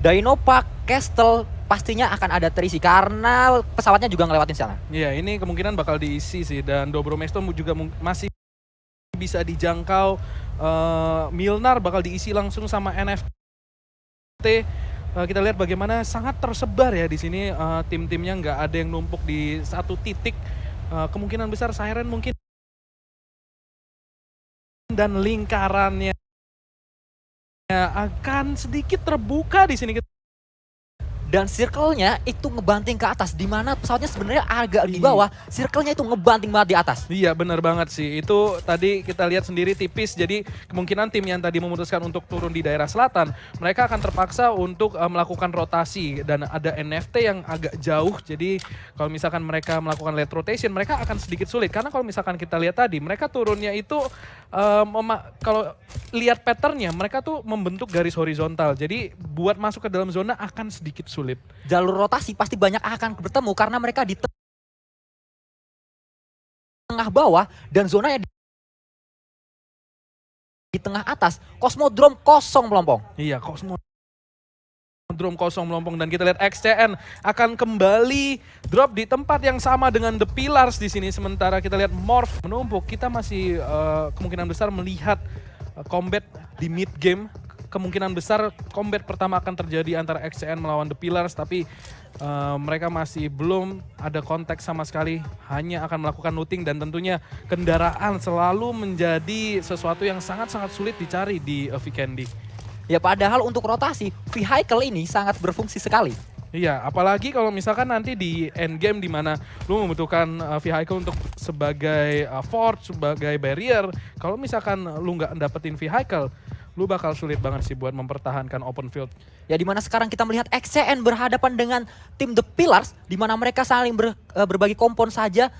Dino Park Castle pastinya akan ada terisi karena pesawatnya juga ngelewatin sana. Iya, ini kemungkinan bakal diisi sih, dan Dobromesto juga masih bisa dijangkau. Milnar bakal diisi langsung sama NFT. Kita lihat bagaimana sangat tersebar ya di sini, tim-timnya nggak ada yang numpuk di satu titik. Kemungkinan besar Siren mungkin dan lingkarannya akan sedikit terbuka di sini. Dan circle-nya itu ngebanting ke atas, di mana pesawatnya sebenarnya agak di bawah, circle-nya itu ngebanting banget di atas. Iya, benar banget sih. Itu tadi kita lihat sendiri tipis, jadi kemungkinan tim yang tadi memutuskan untuk turun di daerah selatan, mereka akan terpaksa untuk melakukan rotasi, dan ada NFT yang agak jauh, jadi kalau misalkan mereka melakukan late rotation, mereka akan sedikit sulit, karena kalau misalkan kita lihat tadi, mereka turunnya itu, kalau lihat patternnya, mereka tuh membentuk garis horizontal, jadi buat masuk ke dalam zona akan sedikit sulit. Jalur rotasi pasti banyak akan bertemu karena mereka di tengah bawah dan zonanya di tengah atas. Cosmodrome kosong melompong. Iya, Cosmodrome kosong melompong, dan kita lihat XCN akan kembali drop di tempat yang sama dengan The Pillars di sini. Sementara kita lihat Morph menumpuk. Kita masih kemungkinan besar melihat combat di mid game. Kemungkinan besar combat pertama akan terjadi antara XCN melawan The Pillars, tapi mereka masih belum ada konteks sama sekali, hanya akan melakukan looting, dan tentunya kendaraan selalu menjadi sesuatu yang sangat-sangat sulit dicari di Vikendi. Ya padahal untuk rotasi, vehicle ini sangat berfungsi sekali. Iya, apalagi kalau misalkan nanti di end game di mana lu membutuhkan vehicle untuk sebagai fort, sebagai barrier. Kalau misalkan lu nggak dapetin vehicle, lu bakal sulit banget sih buat mempertahankan open field. Ya dimana sekarang kita melihat XCN berhadapan dengan tim The Pillars, di mana mereka saling berbagi kompon saja.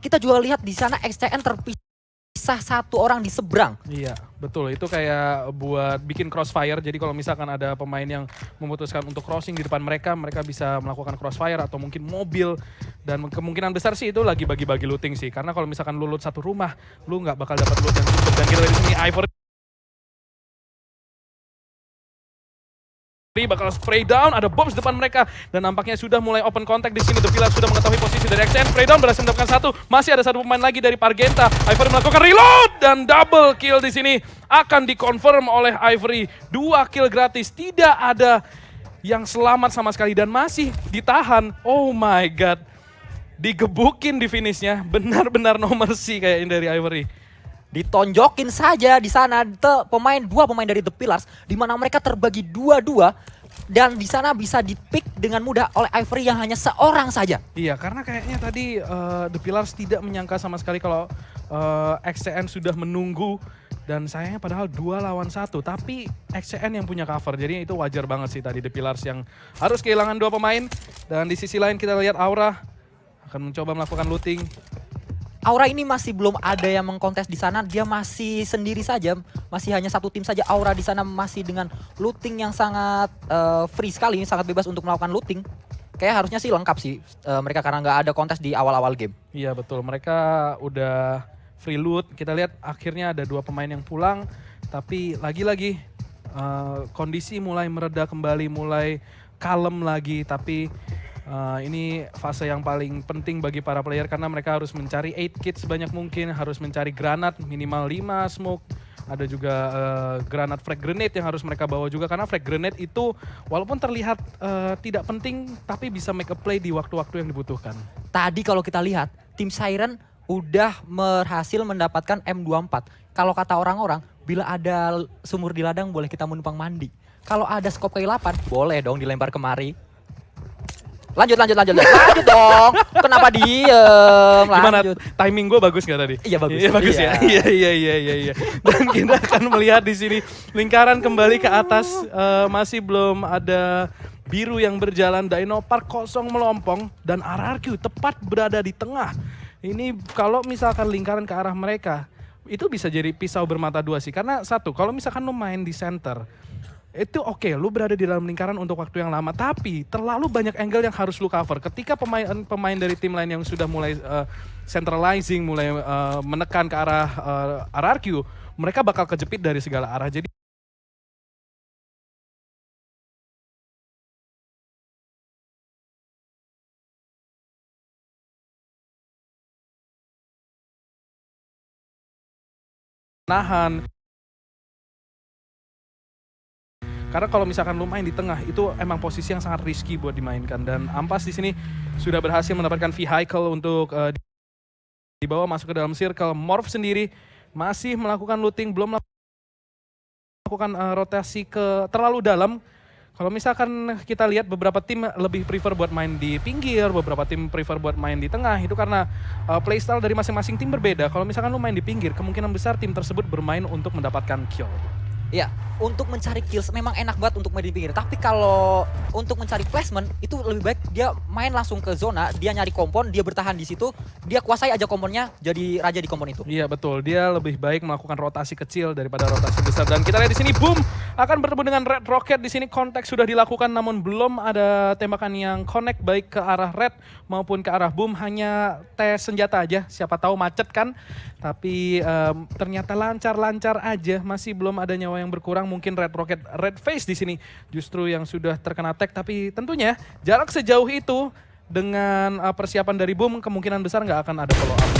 Kita juga lihat di sana XCN terpisah satu orang di seberang. Iya, betul. Itu kayak buat bikin crossfire. Jadi kalau misalkan ada pemain yang memutuskan untuk crossing di depan mereka, mereka bisa melakukan crossfire atau mungkin mobil. Dan kemungkinan besar sih itu lagi bagi-bagi looting sih. Karena kalau misalkan lu loot satu rumah, lu nggak bakal dapat loot yang cukup. Dan kita lihat di sini Ivory bakal spray down, ada bombs depan mereka, dan nampaknya sudah mulai open contact di sini. The Pillars sudah mengetahui posisi dari XCN. Spray down berhasil mendapatkan satu, masih ada satu pemain lagi dari Pargenta. Ivory melakukan reload dan double kill di sini akan dikonfirm oleh Ivory. 2 kill gratis, tidak ada yang selamat sama sekali dan masih ditahan. Oh my god, digebukin di finishnya, benar-benar no mercy kayak ini dari Ivory. Ditonjokin saja di sana dua pemain dari The Pillars, di mana mereka terbagi 2-2 dan di sana bisa dipick dengan mudah oleh Ivory yang hanya seorang saja. Iya, karena kayaknya tadi The Pillars tidak menyangka sama sekali kalau XCN sudah menunggu, dan sayangnya padahal 2 lawan 1, tapi XCN yang punya cover, jadi itu wajar banget sih tadi The Pillars yang harus kehilangan 2 pemain. Dan di sisi lain kita lihat Aura akan mencoba melakukan looting. Aura ini masih belum ada yang mengkontes di sana, dia masih sendiri saja, masih hanya satu tim saja. Aura di sana masih dengan looting yang sangat free sekali, sangat bebas untuk melakukan looting. Kayak harusnya sih lengkap sih mereka karena nggak ada kontes di awal-awal game. Iya betul, mereka udah free loot. Kita lihat akhirnya ada 2 pemain yang pulang, tapi lagi-lagi kondisi mulai mereda kembali, mulai kalem lagi, tapi ini fase yang paling penting bagi para player karena mereka harus mencari 8 kit sebanyak mungkin, harus mencari granat minimal 5 smoke, ada juga granat frag grenade yang harus mereka bawa juga karena frag grenade itu walaupun terlihat tidak penting tapi bisa make a play di waktu-waktu yang dibutuhkan. Tadi kalau kita lihat tim Siren udah berhasil mendapatkan M24. Kalau kata orang-orang, bila ada sumur di ladang boleh kita menumpang mandi. Kalau ada skop K8 boleh dong dilempar kemari. Lanjut dong. Kenapa diem? Gimana? Lanjut. Timing gue bagus gak tadi? Iya bagus. Iya bagus ya. Iya. Dan kita akan melihat di sini lingkaran kembali ke atas, masih belum ada biru yang berjalan. Dino Park kosong melompong dan RRQ tepat berada di tengah. Ini kalau misalkan lingkaran ke arah mereka, itu bisa jadi pisau bermata dua sih. Karena satu, kalau misalkan lo main di center, itu oke, lu berada di dalam lingkaran untuk waktu yang lama, tapi terlalu banyak angle yang harus lu cover. Ketika pemain dari tim lain yang sudah mulai centralizing, mulai menekan ke arah RRQ, mereka bakal kejepit dari segala arah. Jadi nahan. Karena kalau misalkan lu main di tengah, itu emang posisi yang sangat risky buat dimainkan. Dan Ampas di sini sudah berhasil mendapatkan vehicle untuk dibawa masuk ke dalam circle. Morph sendiri masih melakukan looting, belum melakukan rotasi ke terlalu dalam. Kalau misalkan kita lihat beberapa tim lebih prefer buat main di pinggir, beberapa tim prefer buat main di tengah. Itu karena playstyle dari masing-masing tim berbeda. Kalau misalkan lu main di pinggir, kemungkinan besar tim tersebut bermain untuk mendapatkan kill. Ya, untuk mencari kills memang enak banget untuk main di pinggir. Tapi kalau untuk mencari placement itu lebih baik dia main langsung ke zona, dia nyari kompon, dia bertahan di situ, dia kuasai aja komponnya, jadi raja di kompon itu. Iya betul, dia lebih baik melakukan rotasi kecil daripada rotasi besar. Dan kita lihat di sini Boom akan bertemu dengan Red Rocket. Di sini kontak sudah dilakukan, namun belum ada tembakan yang connect baik ke arah Red maupun ke arah Boom. Hanya tes senjata aja, siapa tahu macet kan. Tapi ternyata lancar-lancar aja, masih belum ada nyawa yang berkurang. Mungkin Red Rocket, Red Face di sini justru yang sudah terkena tag. Tapi tentunya jarak sejauh itu dengan persiapan dari Boom kemungkinan besar nggak akan ada follow up.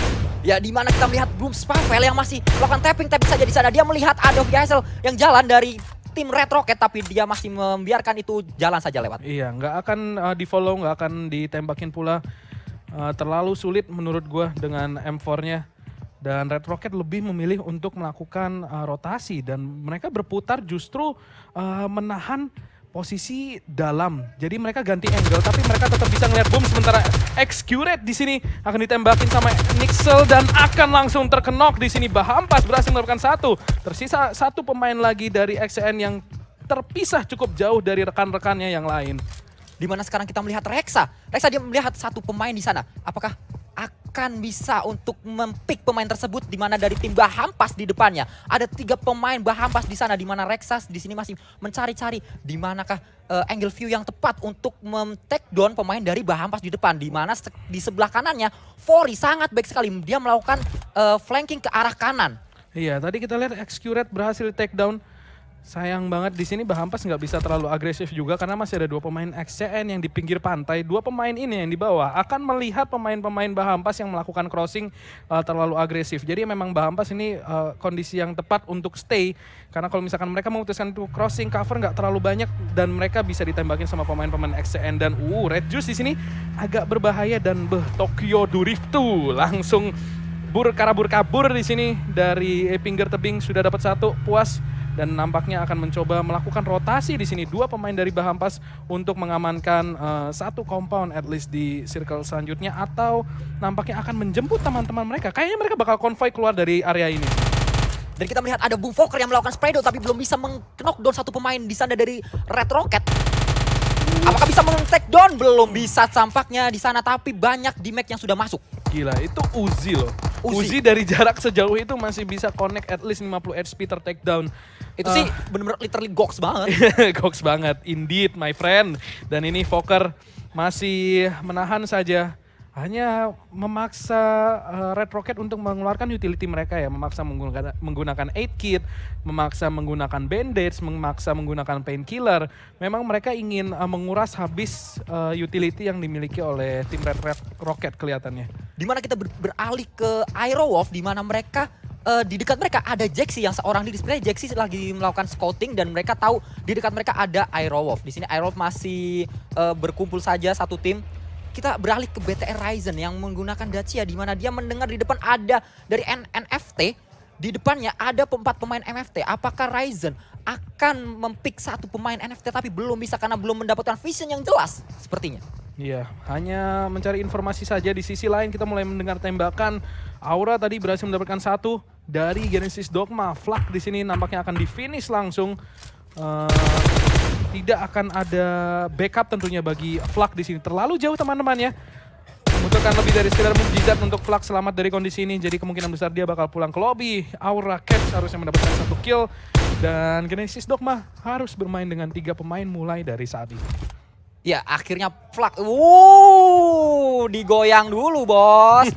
Ya, di mana kita melihat Boom Spavel yang masih melakukan tapping saja di sana. Dia melihat ada VSL yang jalan dari tim Red Rocket, tapi dia masih membiarkan itu jalan saja lewat. Iya, nggak akan di follow, nggak akan ditembakin pula. Terlalu sulit menurut gue dengan M4-nya. Dan Red Rocket lebih memilih untuk melakukan rotasi dan mereka berputar justru menahan posisi dalam. Jadi mereka ganti angle tapi mereka tetap bisa ngeliat Boom, sementara Excurate di sini akan ditembakin sama Nixel dan akan langsung terkenok di sini. Bahampas berhasil melakukan satu. Tersisa satu pemain lagi dari XCN yang terpisah cukup jauh dari rekan-rekannya yang lain. Di mana sekarang kita melihat Reksa. Reksa dia melihat satu pemain di sana. Apakah akan bisa untuk mempick pemain tersebut, di mana dari tim Bahampas di depannya ada 3 pemain Bahampas di sana, di mana Reksa di sini masih mencari-cari di manakah angle view yang tepat untuk take down pemain dari Bahampas di depan, di mana di sebelah kanannya Fori sangat baik sekali, dia melakukan flanking ke arah kanan. Iya, tadi kita lihat Excurate berhasil take down. Sayang banget di sini Bahampas nggak bisa terlalu agresif juga karena masih ada 2 pemain XCN yang di pinggir pantai. 2 pemain ini yang di bawah akan melihat pemain-pemain Bahampas yang melakukan crossing terlalu agresif. Jadi memang Bahampas ini kondisi yang tepat untuk stay karena kalau misalkan mereka memutuskan untuk crossing, cover nggak terlalu banyak dan mereka bisa ditembakin sama pemain-pemain XCN. Dan Red Juice di sini agak berbahaya dan Tokyo Duriftu langsung kabur di sini dari pinggir tebing, sudah dapat 1 puas. Dan nampaknya akan mencoba melakukan rotasi di sini 2 pemain dari Bahampas untuk mengamankan 1 compound at least di circle selanjutnya, atau nampaknya akan menjemput teman-teman mereka. Kayaknya mereka bakal konvoy keluar dari area ini. Dan kita melihat ada Boom Fokker yang melakukan spray down tapi belum bisa knockdown 1 pemain di sana dari Red Rocket. Apakah bisa meng-take down? Belum bisa tampaknya di sana, tapi banyak damage yang sudah masuk. Gila, itu Uzi loh. Uzi dari jarak sejauh itu masih bisa connect at least 50 HP ter-take down. Itu sih bener-bener literally goks banget. Goks banget, indeed my friend. Dan ini Fokker masih menahan saja. Hanya memaksa Red Rocket untuk mengeluarkan utility mereka ya. Memaksa menggunakan 8 kit, memaksa menggunakan bandage, memaksa menggunakan painkiller. Memang mereka ingin menguras habis utility yang dimiliki oleh tim Red Rocket kelihatannya. Dimana kita beralih ke Aerowolf, dimana mereka di dekat mereka ada Jaxi yang seorang diri. Sebenarnya Jaxi lagi melakukan scouting dan mereka tahu di dekat mereka ada Aerowolf. Di sini Aerowolf masih berkumpul saja satu tim. Kita beralih ke BTR Ryzen yang menggunakan Dacia, di mana dia mendengar di depan ada dari NFT, di depannya ada 4 pemain NFT. Apakah Ryzen akan mempick 1 pemain NFT tapi belum bisa karena belum mendapatkan vision yang jelas sepertinya. Iya, hanya mencari informasi saja. Di sisi lain kita mulai mendengar tembakan. Aura tadi berhasil mendapatkan 1 dari Genesis Dogma. Flak di sini nampaknya akan di finish langsung. Tidak akan ada backup tentunya bagi Flak di sini. Terlalu jauh teman-teman ya. Membutuhkan lebih dari sekedar mukjizat untuk Flak selamat dari kondisi ini. Jadi kemungkinan besar dia bakal pulang ke lobby. Aura Cats harusnya mendapatkan 1 kill. Dan Genesis Dogma harus bermain dengan 3 pemain mulai dari saat ini. Ya, akhirnya Flak. Digoyang dulu, Bos.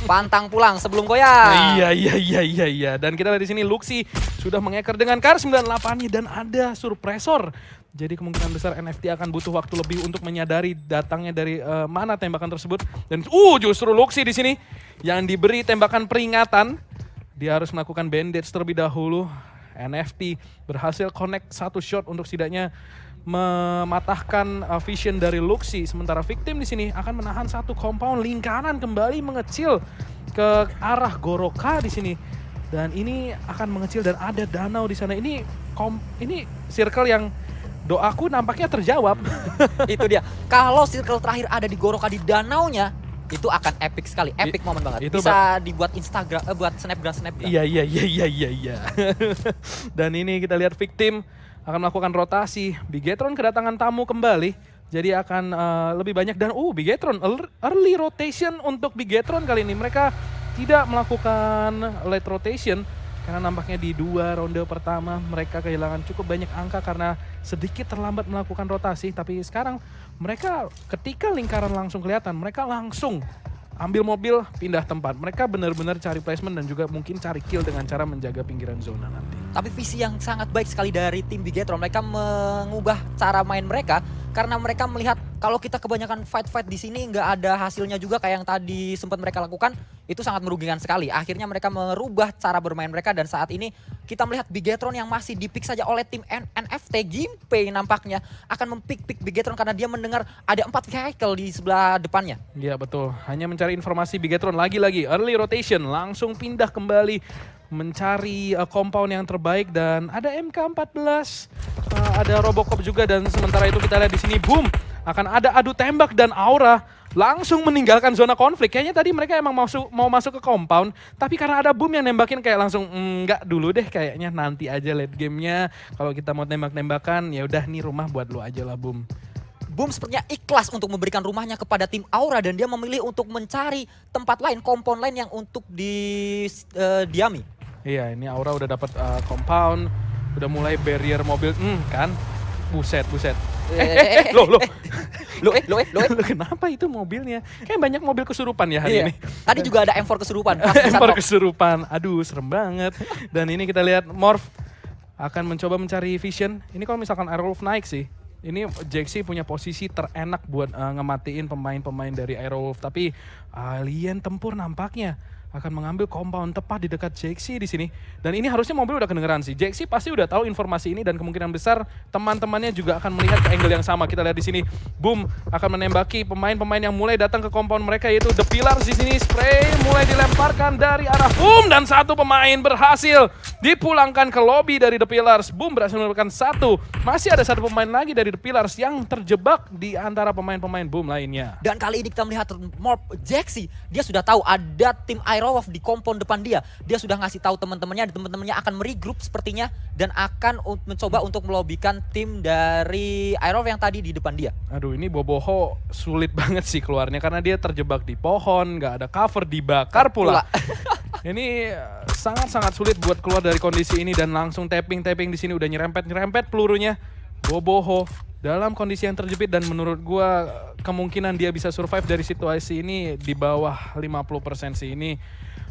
Pantang pulang sebelum goyang. Iya. Dan kita lihat di sini Luxi sudah mengeker dengan Kar98-nya dan ada suppressor. Jadi kemungkinan besar NFT akan butuh waktu lebih untuk menyadari datangnya dari mana tembakan tersebut. Dan justru Luxi di sini yang diberi tembakan peringatan Dia harus melakukan bandage terlebih dahulu. NFT berhasil connect satu shot untuk setidaknya mematahkan vision dari Luxi. Sementara Victim di sini akan menahan satu compound. Lingkaran kembali mengecil ke arah Goroka di sini. Dan ini akan mengecil dan ada danau di sana. Ini circle yang doaku nampaknya terjawab. Itu dia. Kalau circle terakhir ada di Goroka di danaunya, itu akan epic sekali, epic momen banget. Itu bisa dibuat Instagram, buat snapgram. Iya. Dan ini kita lihat Victim akan melakukan rotasi. Bigetron kedatangan tamu kembali. Jadi akan lebih banyak dan Bigetron early rotation untuk Bigetron kali ini. Mereka tidak melakukan late rotation karena nampaknya di 2 ronde pertama mereka kehilangan cukup banyak angka karena sedikit terlambat melakukan rotasi. Tapi sekarang mereka ketika lingkaran langsung kelihatan, mereka langsung ambil mobil, pindah tempat. Mereka benar-benar cari placement dan juga mungkin cari kill dengan cara menjaga pinggiran zona nanti. Tapi visi yang sangat baik sekali dari tim Bigetron. Mereka mengubah cara main mereka karena mereka melihat kalau kita kebanyakan fight di sini nggak ada hasilnya juga kayak yang tadi sempat mereka lakukan, itu sangat merugikan sekali. Akhirnya mereka merubah cara bermain mereka dan saat ini kita melihat Bigetron yang masih dipick saja oleh tim NFT. Gimpei nampaknya akan mempick Bigetron karena dia mendengar ada 4 vehicle di sebelah depannya. Iya betul, hanya mencari informasi Bigetron lagi-lagi early rotation, langsung pindah kembali mencari compound yang terbaik dan ada MK14, ada Robocop juga dan sementara itu kita lihat di sini boom, akan ada adu tembak dan Aura langsung meninggalkan zona konflik. Kayaknya tadi mereka emang mau masuk ke compound, tapi karena ada boom yang nembakin kayak langsung enggak dulu deh, kayaknya nanti aja late gamenya kalau kita mau tembak-tembakan ya udah nih rumah buat lu aja lah boom. Boom sepertinya ikhlas untuk memberikan rumahnya kepada tim Aura dan dia memilih untuk mencari tempat lain, compound lain yang untuk diami. Iya, ini Aura udah dapat compound, udah mulai barrier mobil, kan? Buset. Loh. Kenapa itu mobilnya? Kayak banyak mobil kesurupan ya hari ini. Tadi juga ada M4 kesurupan. M4 kesurupan, aduh serem banget. Dan ini kita lihat Morph akan mencoba mencari vision. Ini kalau misalkan Aerowolf naik sih, ini Jaxi punya posisi terenak buat ngematiin pemain-pemain dari Aerowolf. Tapi Alien Tempur nampaknya akan mengambil compound tepat di dekat Jaxi di sini. Dan ini harusnya mobil udah kedengeran sih. Jaxi pasti udah tahu informasi ini dan kemungkinan besar teman-temannya juga akan melihat ke angle yang sama. Kita lihat di sini, Boom akan menembaki pemain-pemain yang mulai datang ke compound mereka yaitu The Pillars di sini. Spray mulai dilemparkan dari arah Boom dan satu pemain berhasil dipulangkan ke lobby dari The Pillars. Boom berhasil menembakkan satu. Masih ada satu pemain lagi dari The Pillars yang terjebak di antara pemain-pemain Boom lainnya. Dan kali ini kita melihat Morph Jaxi, dia sudah tahu ada tim Aerowolf di compound depan dia. Dia sudah ngasih tahu teman-temannya akan meregroup sepertinya dan akan mencoba untuk melobikan tim dari Aerowolf yang tadi di depan dia. Aduh, ini Boboho sulit banget sih keluarnya karena dia terjebak di pohon, nggak ada cover, dibakar pula. Ini sangat-sangat sulit buat keluar dari kondisi ini dan langsung tapping di sini udah nyerempet pelurunya. Boboho dalam kondisi yang terjepit dan menurut gua kemungkinan dia bisa survive dari situasi ini di bawah 50% sih. Ini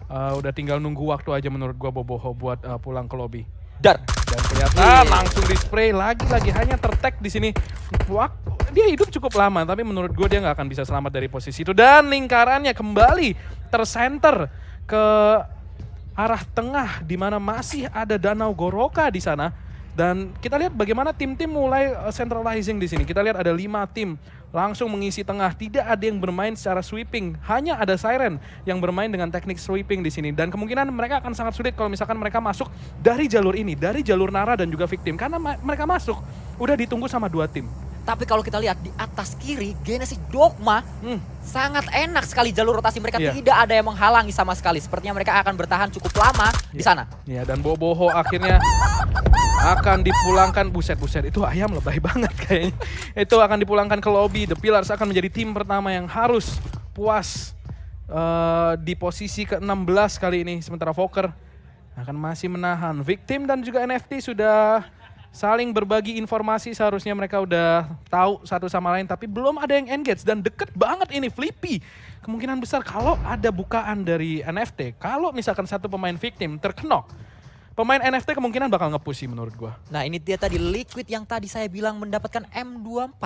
udah tinggal nunggu waktu aja menurut gua Boboho buat pulang ke lobby. Dan kelihatan langsung di spray lagi-lagi hanya tertag di sini. Dia hidup cukup lama tapi menurut gua dia nggak akan bisa selamat dari posisi itu dan lingkarannya kembali tersenter ke arah tengah di mana masih ada danau Goroka di sana. Dan kita lihat bagaimana tim-tim mulai centralizing di sini. Kita lihat ada 5 tim langsung mengisi tengah. Tidak ada yang bermain secara sweeping. Hanya ada Siren yang bermain dengan teknik sweeping di sini. Dan kemungkinan mereka akan sangat sulit kalau misalkan mereka masuk dari jalur ini. Dari jalur Nara dan juga Victim. Karena mereka masuk udah ditunggu sama 2 tim. Tapi kalau kita lihat di atas kiri, Genesis Dogma sangat enak sekali jalur rotasi mereka. Tidak ada yang menghalangi sama sekali. Sepertinya mereka akan bertahan cukup lama di sana. Ya, dan Boboho akhirnya akan dipulangkan. Buset, itu ayam lebay banget kayaknya. Itu akan dipulangkan ke lobby. The Pillars akan menjadi tim pertama yang harus puas di posisi ke-16 kali ini. Sementara Fokker akan masih menahan. Victim dan juga NFT sudah saling berbagi informasi, seharusnya mereka udah tahu satu sama lain tapi belum ada yang engage dan deket banget ini Flippy. Kemungkinan besar kalau ada bukaan dari NFT, kalau misalkan satu pemain Victim terkenok, pemain NFT kemungkinan bakal nge-push sih menurut gua. Nah ini dia tadi Liquid yang tadi saya bilang mendapatkan M24.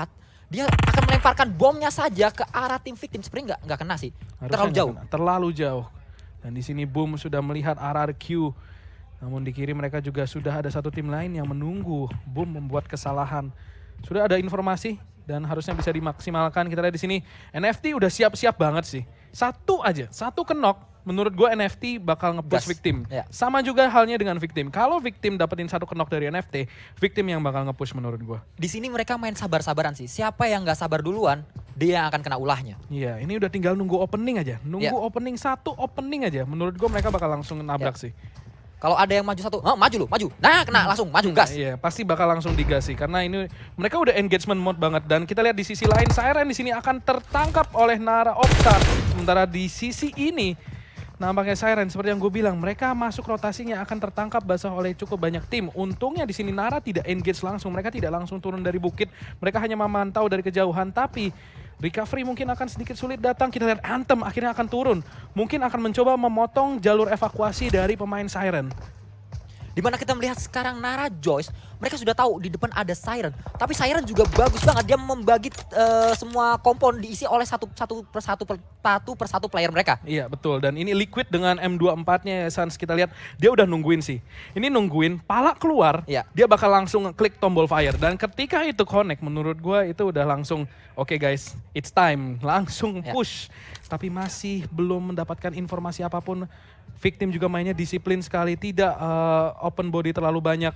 Dia akan melemparkan bomnya saja ke arah tim Victim. Sebenarnya nggak kena sih, terlalu jauh. Terlalu jauh. Dan di sini Boom sudah melihat RRQ. Namun di kiri mereka juga sudah ada satu tim lain yang menunggu Boom membuat kesalahan. Sudah ada informasi dan harusnya bisa dimaksimalkan. Kita lihat di sini NFT udah siap-siap banget sih. Satu kenok. Menurut gue NFT bakal nge-push victim. Ya. Sama juga halnya dengan victim. Kalau victim dapetin satu kenok dari NFT, victim yang bakal nge-push menurut gue. Di sini mereka main sabar-sabaran sih. Siapa yang nggak sabar duluan, dia yang akan kena ulahnya. Iya, ini udah tinggal nunggu opening aja. Nunggu satu opening aja. Menurut gue mereka bakal langsung nabrak sih. Kalau ada yang maju satu, maju lu, maju. Nah, kena langsung, maju, gas. Iya, pasti bakal langsung digas sih. Karena ini mereka udah engagement mode banget. Dan kita lihat di sisi lain, Siren di sini akan tertangkap oleh Nara Optar. Sementara di sisi ini, nampaknya Siren seperti yang gue bilang, mereka masuk rotasinya akan tertangkap basah oleh cukup banyak tim. Untungnya di sini Nara tidak engage langsung, mereka tidak langsung turun dari bukit. Mereka hanya memantau dari kejauhan, tapi recovery mungkin akan sedikit sulit datang. Kita lihat Anthem akhirnya akan turun. Mungkin akan mencoba memotong jalur evakuasi dari pemain Siren. Dimana kita melihat sekarang Nara Joyce, mereka sudah tahu di depan ada Siren. Tapi Siren juga bagus banget, dia membagi semua kompon diisi oleh satu persatu player mereka. Iya betul, dan ini Liquid dengan M24-nya Sans, kita lihat dia udah nungguin sih. Ini nungguin, pala keluar, dia bakal langsung klik tombol fire. Dan ketika itu connect, menurut gue itu udah langsung, oke guys, it's time, langsung push. Tapi masih belum mendapatkan informasi apapun. Victim juga mainnya disiplin sekali, tidak open body terlalu banyak.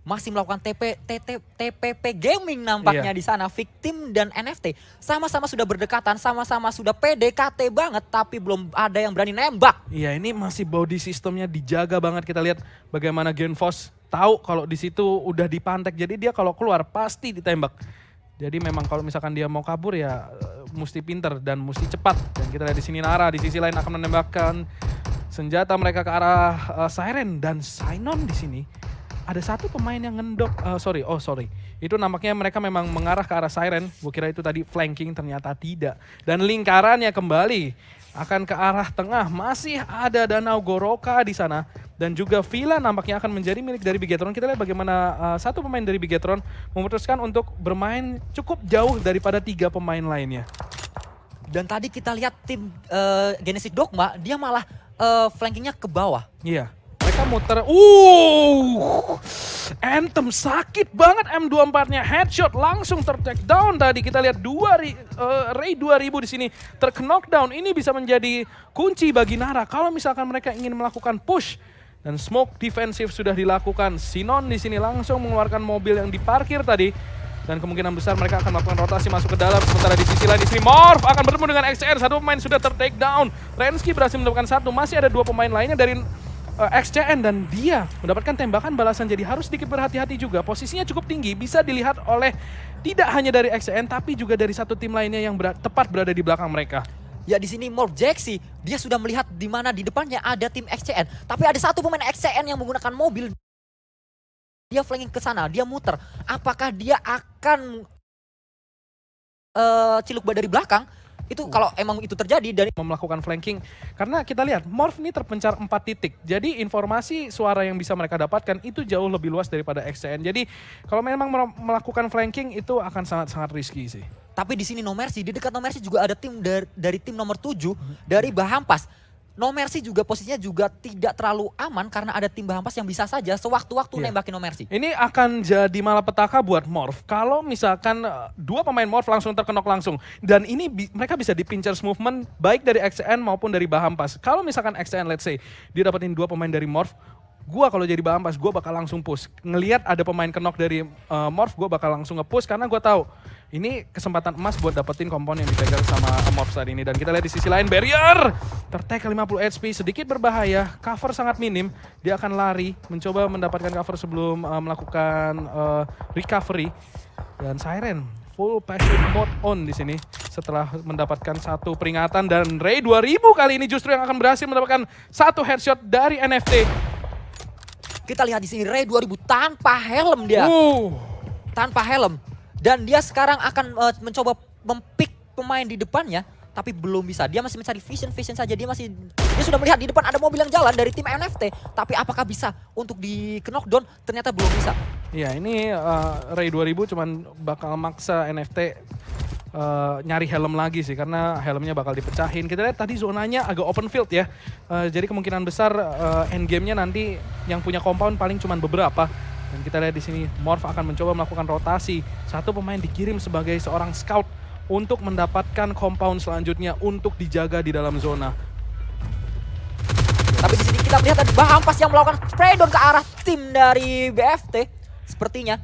Masih melakukan TPP gaming nampaknya di sana. Victim dan NFT sama-sama sudah berdekatan, sama-sama sudah PDKT banget, tapi belum ada yang berani nembak. Iya, ini masih body sistemnya dijaga banget. Kita lihat bagaimana Genfos tahu kalau di situ udah dipantek, jadi dia kalau keluar pasti ditembak. Jadi memang kalau misalkan dia mau kabur ya mesti pinter dan mesti cepat. Dan kita lihat di sini Nara di sisi lain akan menembakkan senjata mereka ke arah Siren dan Synon di sini. Ada satu pemain yang ngendok, sorry. Itu nampaknya mereka memang mengarah ke arah Siren. Gue kira itu tadi flanking, ternyata tidak. Dan lingkarannya kembali akan ke arah tengah. Masih ada Danau Goroka di sana. Dan juga Villa nampaknya akan menjadi milik dari Bigetron. Kita lihat bagaimana satu pemain dari Bigetron memutuskan untuk bermain cukup jauh daripada 3 pemain lainnya. Dan tadi kita lihat tim Genesis Dogma, dia malah flankingnya ke bawah. Iya. Mereka muter. Anthem sakit banget M24-nya. Headshot langsung ter-take down tadi. Kita lihat Ray 2000 di sini ter-knockdown. Ini bisa menjadi kunci bagi Nara kalau misalkan mereka ingin melakukan push. Dan smoke defensif sudah dilakukan. Synon di sini langsung mengeluarkan mobil yang diparkir tadi. Dan kemungkinan besar mereka akan melakukan rotasi masuk ke dalam. Sementara di sisi lain di sini Morph akan bertemu dengan XCN. Satu pemain sudah ter-take down. Rensky berhasil mendapatkan satu. Masih ada 2 pemain lainnya dari XCN dan dia mendapatkan tembakan balasan. Jadi harus sedikit berhati-hati juga. Posisinya cukup tinggi. Bisa dilihat oleh tidak hanya dari XCN tapi juga dari satu tim lainnya yang tepat berada di belakang mereka. Ya di sini Morph Jaxi, dia sudah melihat di mana di depannya ada tim XCN. Tapi ada satu pemain XCN yang menggunakan mobil. Dia flanking ke sana, dia muter. Apakah dia akan ciluk dari belakang? Itu kalau emang itu terjadi dari melakukan flanking. Karena kita lihat Morph ini terpencar 4 titik. Jadi informasi suara yang bisa mereka dapatkan itu jauh lebih luas daripada XCN. Jadi kalau memang melakukan flanking itu akan sangat-sangat risky sih. Tapi di sini No Mercy, di dekat No Mercy juga ada tim dari tim nomor 7 dari Bahampas. No Mercy juga posisinya juga tidak terlalu aman karena ada tim Bahampas yang bisa saja sewaktu-waktu nembakin No Mercy. Ini akan jadi malapetaka buat Morph kalau misalkan 2 pemain Morph langsung terkenok langsung. Dan ini mereka bisa dipincer movement baik dari XCN maupun dari Bahampas. Kalau misalkan XCN let's say dia dapetin 2 pemain dari Morph, gua kalau jadi Bahampas gua bakal langsung push. Ngelihat ada pemain kenok dari Morph, gua bakal langsung nge-push karena gua tahu ini kesempatan emas buat dapetin kompon yang dipegang sama Morph saat ini. Dan kita lihat di sisi lain Barrier ter-take 50 HP, sedikit berbahaya, cover sangat minim. Dia akan lari, mencoba mendapatkan cover sebelum melakukan recovery. Dan Siren full passive mode on di sini setelah mendapatkan satu peringatan. Dan Ray 2000 kali ini justru yang akan berhasil mendapatkan satu headshot dari NFT. Kita lihat di sini Ray 2000 tanpa helm dia. Tanpa helm. Dan dia sekarang akan mencoba mempick pemain di depannya, tapi belum bisa. Dia masih mencari vision saja. Dia sudah melihat di depan ada mobil yang jalan dari tim NFT, tapi apakah bisa untuk di knockdown? Ternyata belum bisa. Iya, ini Ray 2000 cuman bakal maksa NFT nyari helm lagi sih karena helmnya bakal dipecahin. Kita lihat tadi zonanya agak open field ya. Jadi kemungkinan besar end game-nya nanti yang punya compound paling cuman beberapa. Dan kita lihat di sini Morph akan mencoba melakukan rotasi. Satu pemain dikirim sebagai seorang scout untuk mendapatkan compound selanjutnya untuk dijaga di dalam zona. Tapi di sini kita melihat ada Bahampas yang melakukan spray down ke arah tim dari BFT sepertinya.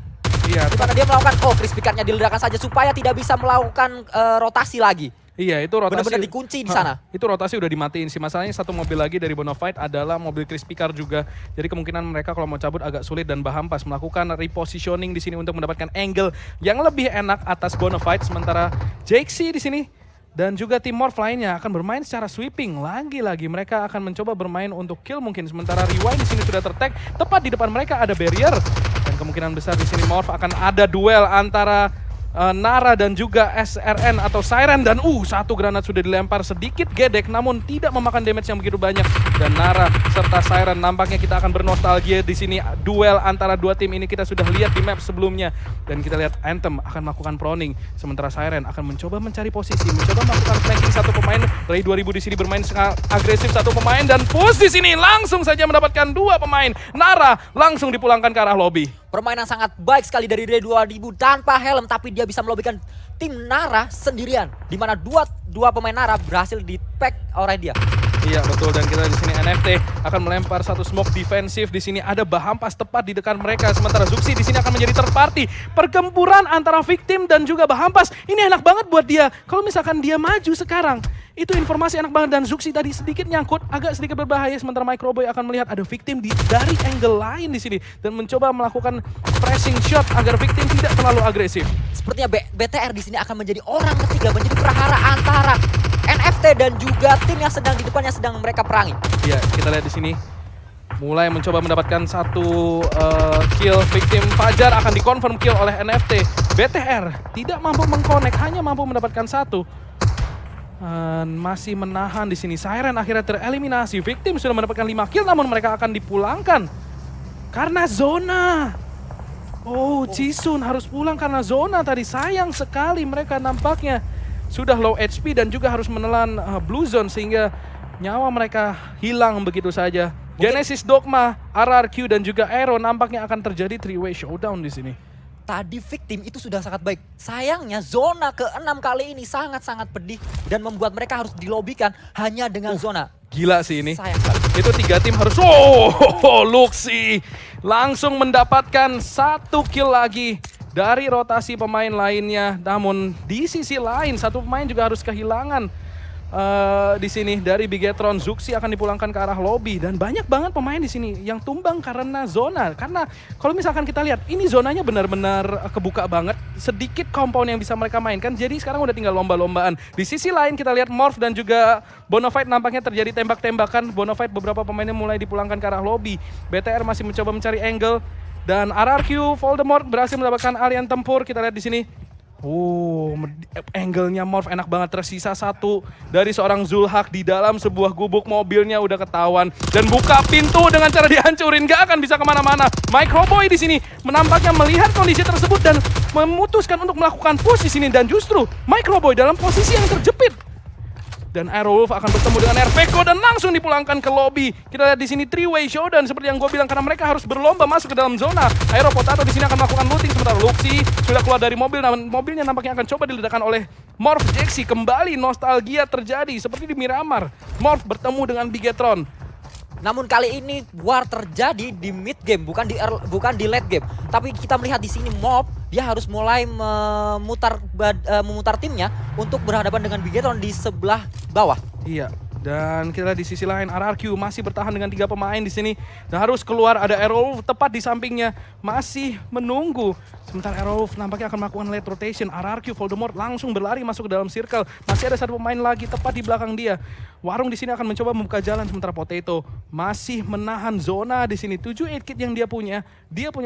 Iya, di mana dia melakukan crispy card-nya diledakkan saja supaya tidak bisa melakukan rotasi lagi. Iya, itu rotasi. Benar-benar dikunci di sana. Itu rotasi udah dimatiin sih. Masalahnya satu mobil lagi dari Bonafide adalah mobil crispy car juga. Jadi kemungkinan mereka kalau mau cabut agak sulit dan Bahampas melakukan repositioning di sini untuk mendapatkan angle yang lebih enak atas Bonafide. Sementara Jaxi di sini dan juga tim Morph lainnya akan bermain secara sweeping. Lagi-lagi mereka akan mencoba bermain untuk kill mungkin. Sementara Rewind di sini sudah tertag. Tepat di depan mereka ada barrier. Dan kemungkinan besar di sini Morph akan ada duel antara Nara dan juga SRN atau Siren. Dan satu granat sudah dilempar sedikit gedek namun tidak memakan damage yang begitu banyak. Dan Nara serta Siren nampaknya kita akan bernostalgia di sini. Duel antara dua tim ini kita sudah lihat di map sebelumnya. Dan kita lihat Anthem akan melakukan proning. Sementara Siren akan mencoba mencari posisi, mencoba melakukan flanking satu pemain. Ray 2000 di sini bermain sangat agresif satu pemain dan push di sini langsung saja mendapatkan dua pemain. Nara langsung dipulangkan ke arah lobby. Permainan sangat baik sekali dari Ray 2000 tanpa helm, tapi dia bisa melobikan tim Nara sendirian. Di mana dua pemain Nara berhasil di-pack oleh dia. Iya betul, dan kita di sini NFT akan melempar satu smoke defensif. Di sini ada Bahampas tepat di dekat mereka. Sementara Zuxi di sini akan menjadi third party. Pergempuran antara victim dan juga Bahampas. Ini enak banget buat dia. Kalau misalkan dia maju sekarang, itu informasi enak banget. Dan Zuxi tadi sedikit nyangkut, agak sedikit berbahaya. Sementara Microboy akan melihat ada victim dari angle lain di sini dan mencoba melakukan pressing shot agar victim tidak terlalu agresif. Sepertinya BTR di sini akan menjadi orang ketiga, menjadi perahara antara NFT dan juga tim yang sedang di depannya sedang mereka perangi. Ya, kita lihat di sini mulai mencoba mendapatkan satu kill. Victim Fajar akan dikonfirm kill oleh NFT. BTR tidak mampu mengkonek, hanya mampu mendapatkan satu. Masih menahan di sini. Siren akhirnya tereliminasi. Victim sudah mendapatkan 5 kill namun mereka akan dipulangkan karena zona. Cisun harus pulang karena zona tadi. Sayang sekali mereka nampaknya sudah low HP dan juga harus menelan blue zone sehingga nyawa mereka hilang begitu saja. Genesis Dogma, RRQ dan juga Aero nampaknya akan terjadi 3-way showdown di sini. Tadi victim itu sudah sangat baik. Sayangnya zona ke-6 kali ini sangat-sangat pedih dan membuat mereka harus dilobikan hanya dengan zona. Gila sih ini. Sayang sekali. Itu 3 tim harus Luxi langsung mendapatkan 1 kill lagi dari rotasi pemain lainnya. Namun di sisi lain satu pemain juga harus kehilangan di sini dari Bigetron. Zuxi akan dipulangkan ke arah lobby dan banyak banget pemain di sini yang tumbang karena zona. Karena kalau misalkan kita lihat ini zonanya benar-benar kebuka banget. Sedikit compound yang bisa mereka mainkan. Jadi sekarang udah tinggal lomba-lombaan. Di sisi lain kita lihat Morph dan juga Bonafide nampaknya terjadi tembak-tembakan. Bonafide beberapa pemainnya mulai dipulangkan ke arah lobby. BTR masih mencoba mencari angle. Dan RRQ Voldemort berhasil mendapatkan alien tempur. Kita lihat di sini. Angle-nya Morph enak banget. Tersisa 1 dari seorang Zulhak di dalam sebuah gubuk. Mobilnya udah ketahuan dan buka pintu dengan cara dihancurin. Gak akan bisa kemana-mana. Microboy di sini menampaknya melihat kondisi tersebut dan memutuskan untuk melakukan push di sini. Dan justru Microboy dalam posisi yang terjepit. Dan Aerowolf akan bertemu dengan Erpeko dan langsung dipulangkan ke lobby. Kita lihat di sini 3-way showdown seperti yang gue bilang karena mereka harus berlomba masuk ke dalam zona. Aeropotato di sini akan melakukan looting sementara Luxi sudah keluar dari mobil. Namun mobilnya nampaknya akan coba diledakkan oleh Morph Jaxi. Kembali nostalgia terjadi seperti di Miramar. Morph bertemu dengan Bigetron. Namun kali ini war terjadi di mid game, bukan di late game. Tapi kita melihat di sini Mob dia harus mulai memutar timnya untuk berhadapan dengan Bigetron di sebelah bawah. Iya. Dan kita di sisi lain RRQ masih bertahan dengan 3 pemain di sini dan harus keluar. Ada Aerowolf tepat di sampingnya masih menunggu. Sementara Aerowolf nampaknya akan melakukan late rotation. RRQ Voldemort langsung berlari masuk ke dalam circle. Masih ada 1 pemain lagi tepat di belakang dia. Warung di sini akan mencoba membuka jalan sementara Potato masih menahan zona di sini. 7 8 kit yang dia punya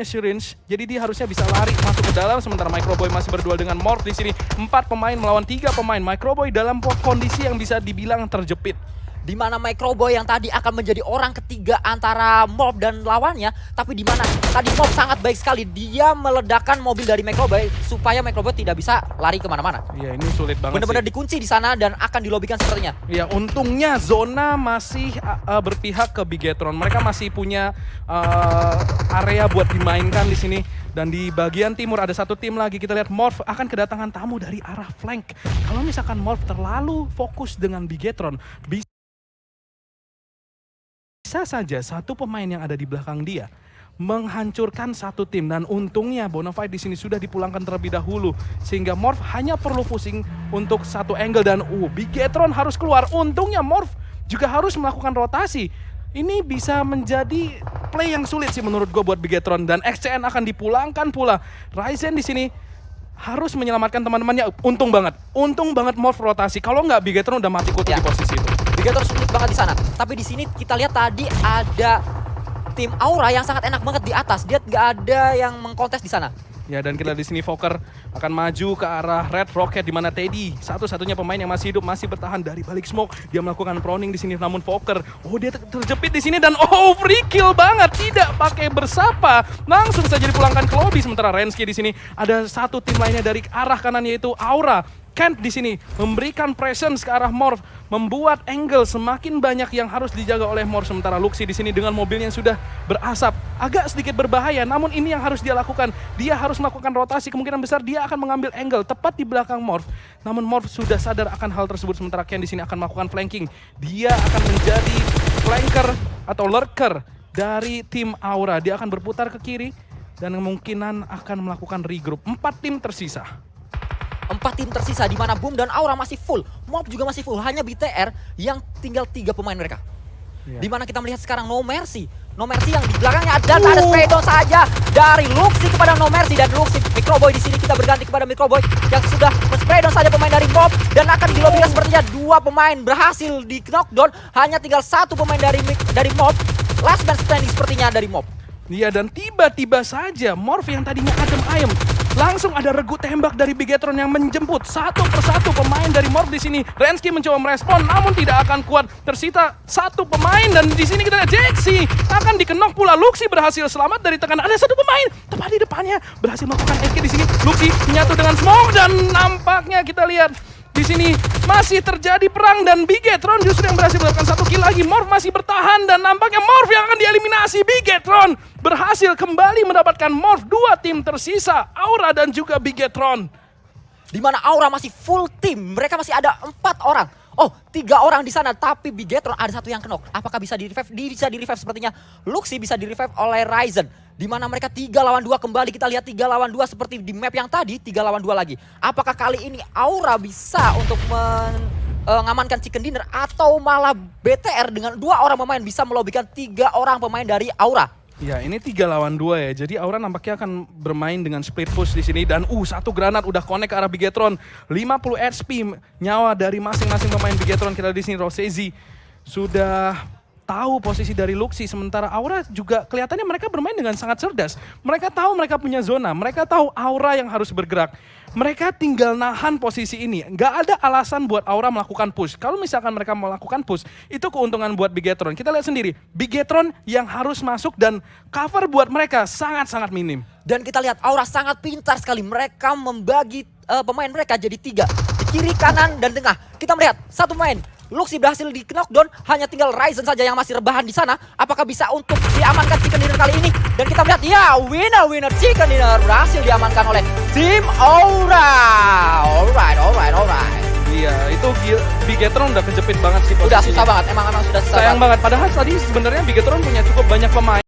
syringe. Jadi dia harusnya bisa lari masuk ke dalam sementara Microboy masih berduel dengan Morph di sini. 4 pemain melawan 3 pemain. Microboy dalam kondisi yang bisa dibilang terjepit. di mana Microboy yang tadi akan menjadi orang ketiga antara Morph dan lawannya, tapi di mana tadi Morph sangat baik sekali, dia meledakkan mobil dari Microboy supaya Microboy tidak bisa lari kemana-mana. Iya, ini sulit banget. Benar-benar sih. dikunci di sana dan akan dilobikan sepertinya. Ya, untungnya zona masih berpihak ke Bigetron. Mereka masih punya area buat dimainkan di sini. Dan di bagian timur ada satu tim lagi. Kita lihat Morph akan kedatangan tamu dari arah flank. Kalau misalkan Morph terlalu fokus dengan Bigetron, bisa saja satu pemain yang ada di belakang dia menghancurkan satu tim. Dan untungnya Bonafide di sini sudah dipulangkan terlebih dahulu sehingga Morph hanya perlu pusing untuk satu angle dan Bigetron harus keluar. Untungnya Morph juga harus melakukan rotasi. Ini bisa menjadi play yang sulit sih menurut gue buat Bigetron, dan XCN akan dipulangkan pula. Ryzen di sini harus menyelamatkan teman-temannya. Untung banget Morph rotasi. Kalau nggak Bigetron udah mati kutu di posisi itu. Bigetron sulit banget di sana. Tapi di sini kita lihat tadi ada tim Aura yang sangat enak banget di atas. Dia nggak ada yang mengkontes di sana. Ya, dan kita di sini Fokker akan maju ke arah Red Rocket di mana Teddy satu-satunya pemain yang masih hidup masih bertahan dari balik smoke. Dia melakukan proning di sini, namun Fokker dia terjepit di sini dan free kill banget, tidak pakai bersapa. Langsung saja dipulangkan ke lobby. Sementara Rensky di sini ada satu tim lainnya dari arah kanan yaitu Aura. Kent di sini memberikan presence ke arah Morph, membuat angle semakin banyak yang harus dijaga oleh Morph. Sementara Luxi di sini dengan mobilnya yang sudah berasap, agak sedikit berbahaya. Namun ini yang harus dia lakukan. Dia harus melakukan rotasi, kemungkinan besar dia akan mengambil angle tepat di belakang Morph. Namun Morph sudah sadar akan hal tersebut. Sementara Kent di sini akan melakukan flanking. Dia akan menjadi flanker atau lurker dari tim Aura. Dia akan berputar ke kiri dan kemungkinan akan melakukan regroup. 4 tim tersisa. 4 tim tersisa di mana Boom dan Aura masih full, Morph juga masih full, hanya BTR yang tinggal 3 pemain mereka. Di mana kita melihat sekarang No Mercy yang di belakangnya dan ada spray down saja dari Luxi kepada No Mercy, dan Luxi Microboy di sini kita berganti kepada Microboy yang sudah spray down saja pemain dari Morph dan akan dilobikan. Sepertinya 2 pemain berhasil di knockdown, hanya tinggal 1 pemain dari Morph. Last man standing sepertinya dari Morph. Iya, dan tiba-tiba saja Morph yang tadinya adem ayem langsung ada regu tembak dari Bigetron yang menjemput satu persatu pemain dari Morph di sini. Rensky mencoba merespon namun tidak akan kuat. Tersita 1 pemain dan di sini kita lihat Jaxi akan dikenok pula. Luxi berhasil selamat dari tekanan. Ada 1 pemain tepat di depannya berhasil melakukan escape di sini. Luxi menyatu dengan Smoke dan nampaknya kita lihat di sini masih terjadi perang dan Bigetron justru yang berhasil melakukan 1 kill lagi. Morph masih bertahan dan nampaknya Morph yang akan dieliminasi. Bigetron berhasil kembali mendapatkan Morph. 2 tim tersisa, Aura dan juga Bigetron. Di mana Aura masih full tim, mereka masih ada 4 orang. 3 orang di sana, tapi Bigetron ada 1 yang knock. Apakah bisa di-revive? Bisa di-revive sepertinya. Luxi bisa di-revive oleh Ryzen. Di mana mereka 3 lawan 2 kembali. Kita lihat 3 lawan 2 seperti di map yang tadi, 3 lawan 2 lagi. Apakah kali ini Aura bisa untuk mengamankan chicken dinner atau malah BTR dengan 2 orang pemain bisa melobikan 3 orang pemain dari Aura? Ya, ini 3 lawan 2 ya. Jadi Aura nampaknya akan bermain dengan split push di sini dan 1 granat udah connect ke arah Bigetron. 50 HP nyawa dari masing-masing pemain Bigetron. Kita di sini Rosezi sudah tahu posisi dari Luxi, sementara Aura juga kelihatannya mereka bermain dengan sangat cerdas. Mereka tahu mereka punya zona, mereka tahu Aura yang harus bergerak. Mereka tinggal nahan posisi ini. Nggak ada alasan buat Aura melakukan push. Kalau misalkan mereka melakukan push, itu keuntungan buat Bigetron. Kita lihat sendiri, Bigetron yang harus masuk dan cover buat mereka sangat-sangat minim. Dan kita lihat Aura sangat pintar sekali. Mereka membagi pemain mereka jadi 3. Di kiri, kanan, dan tengah. Kita melihat 1 pemain Luxi berhasil di knockdown, hanya tinggal Ryzen saja yang masih rebahan di sana. Apakah bisa untuk diamankan chicken dinner kali ini? Dan kita melihat ya, winner chicken dinner berhasil diamankan oleh tim Aura. Alright. Iya, itu Bigetron udah kejepit banget sih posisinya. Udah susah banget, emang sudah susah Sayang banget. banget, padahal tadi sebenarnya Bigetron punya cukup banyak pemain.